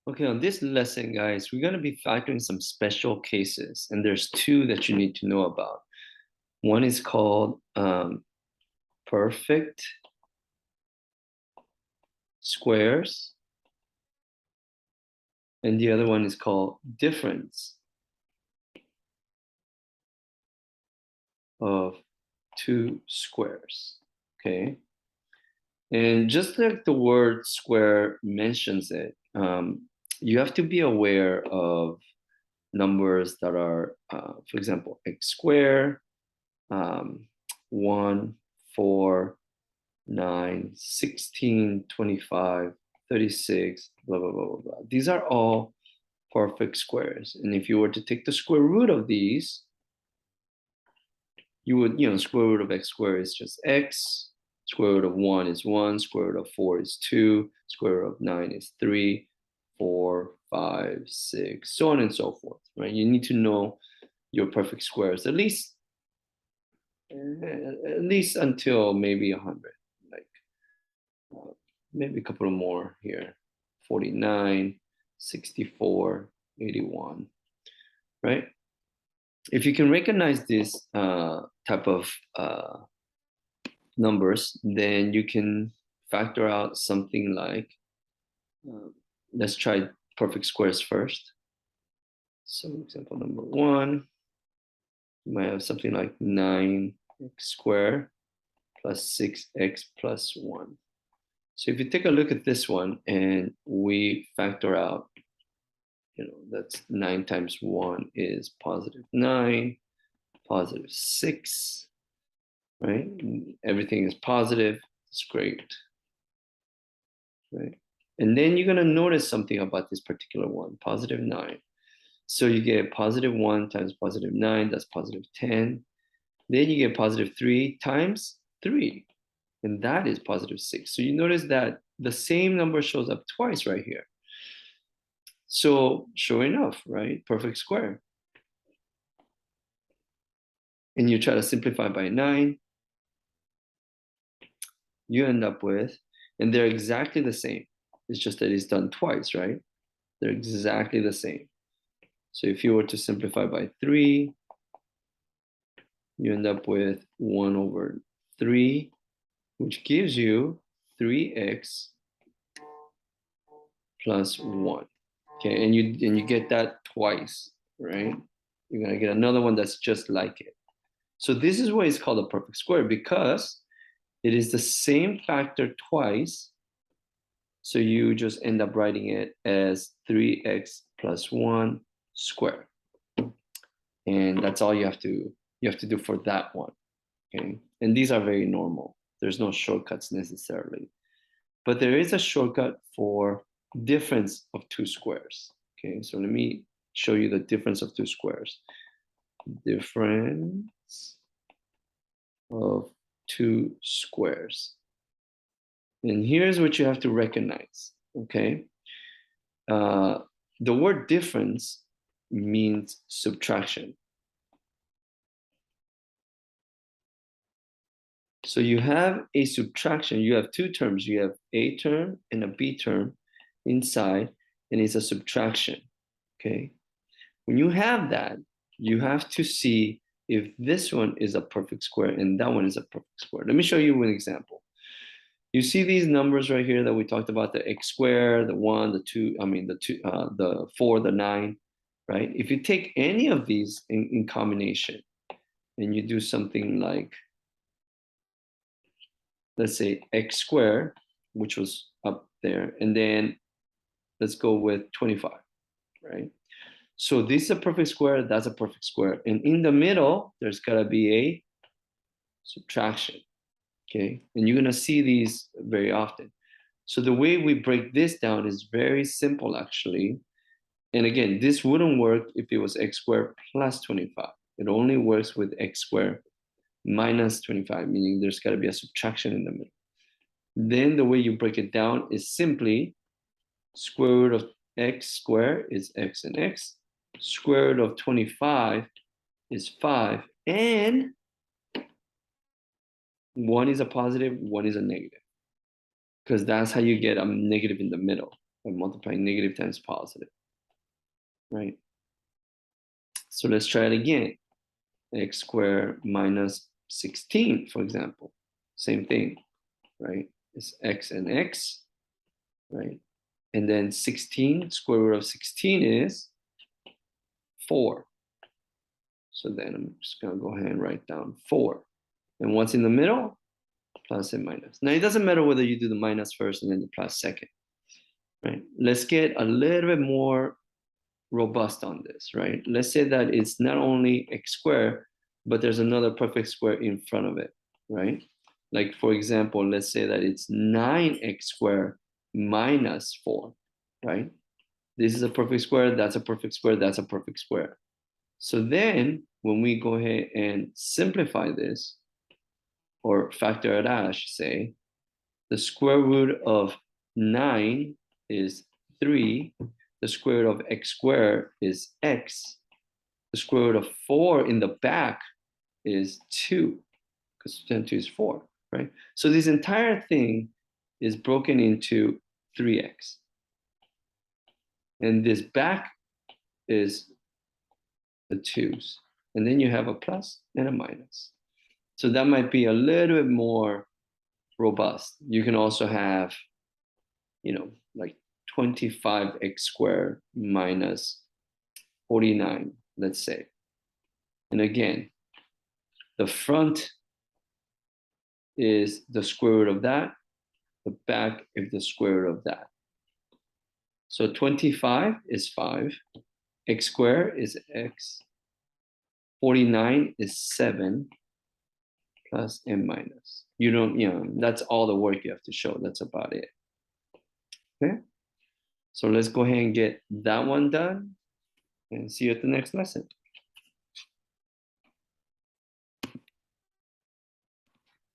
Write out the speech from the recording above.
Okay, on this lesson, guys, we're going to be factoring some special cases, and there's two that you need to know about. One is called perfect squares, and the other one is called difference of two squares, okay? And just like the word square mentions it, you have to be aware of numbers that are, for example, x squared, 1, 4, 9, 16, 25, 36, blah, blah, blah, blah, blah. These are all perfect squares. And if you were to take the square root of these, you would, square root of x squared is just x, square root of 1 is 1, square root of 4 is 2, square root of 9 is 3, 4, 5, 6, so on and so forth, right? You need to know your perfect squares, at least until maybe 100, like maybe a couple more here, 49, 64, 81, right? If you can recognize this type of numbers, then you can factor out something like, let's try perfect squares first. So example number 1, you might have something like 9x squared plus 6x plus 1. So if you take a look at this one and we factor out, that's 9 times 1 is positive 9, positive 6, right? Everything is positive. It's great, right? And then you're going to notice something about this particular one, positive 9. So you get positive 1 times positive 9, that's positive 10. Then you get positive 3 times 3, and that is positive 6. So you notice that the same number shows up twice right here. So sure enough, right? Perfect square. And you try to simplify by 9, you end up with, and they're exactly the same. It's just that it's done twice, right? They're exactly the same. So if you were to simplify by 3, you end up with 1 over 3, which gives you 3x plus 1. Okay, and you get that twice, right? You're gonna get another one that's just like it. So this is why it's called a perfect square, because it is the same factor twice. So you just end up writing it as 3x plus 1 squared. And that's all you have to do for that one. Okay. And these are very normal. There's no shortcuts necessarily. But there is a shortcut for difference of two squares. Okay, so let me show you the difference of two squares. Difference of two squares. And here's what you have to recognize, okay? The word difference means subtraction. So you have a subtraction, you have two terms, you have a term and a b term inside, and it's a subtraction, okay? When you have that, you have to see if this one is a perfect square and that one is a perfect square. Let me show you an example. You see these numbers right here that we talked about, the x squared, the 1, the 2, the 4, the 9, right? If you take any of these in combination and you do something like, let's say x squared, which was up there, and then let's go with 25, right? So this is a perfect square, that's a perfect square. And in the middle, there's gotta be a subtraction, okay? And you're gonna see these very often. So the way we break this down is very simple, actually. And again, this wouldn't work if it was x squared plus 25. It only works with x squared minus 25, meaning there's gotta be a subtraction in the middle. Then the way you break it down is simply square root of x squared is x and x. Square root of 25 is 5. And one is a positive, one is a negative. Because that's how you get a negative in the middle. by multiplying negative times positive, right? So let's try it again. X squared minus 16, for example. Same thing, right? It's x and x, right? And then 16, square root of 16 is 4. So then I'm just going to go ahead and write down 4. And what's in the middle? Plus and minus. Now, it doesn't matter whether you do the minus first and then the plus second, right? Let's get a little bit more robust on this, right? Let's say that it's not only x squared, but there's another perfect square in front of it, right? Like, for example, let's say that it's 9x squared minus 4, right? This is a perfect square, that's a perfect square, that's a perfect square. So then when we go ahead and simplify this, or factor it out, I should say, the square root of 9 is 3. The square root of x squared is x. The square root of 4 in the back is 2, because 10 to 2 is 4, right? So this entire thing is broken into 3x. And this back is the 2's. And then you have a plus and a minus. So that might be a little bit more robust. You can also have, like 25x squared minus 49, let's say. And again, the front is the square root of that. The back is the square root of that. So 25 is 5. X squared is x. 49 is 7 plus and minus. That's all the work you have to show. That's about it. Okay? So let's go ahead and get that one done and see you at the next lesson.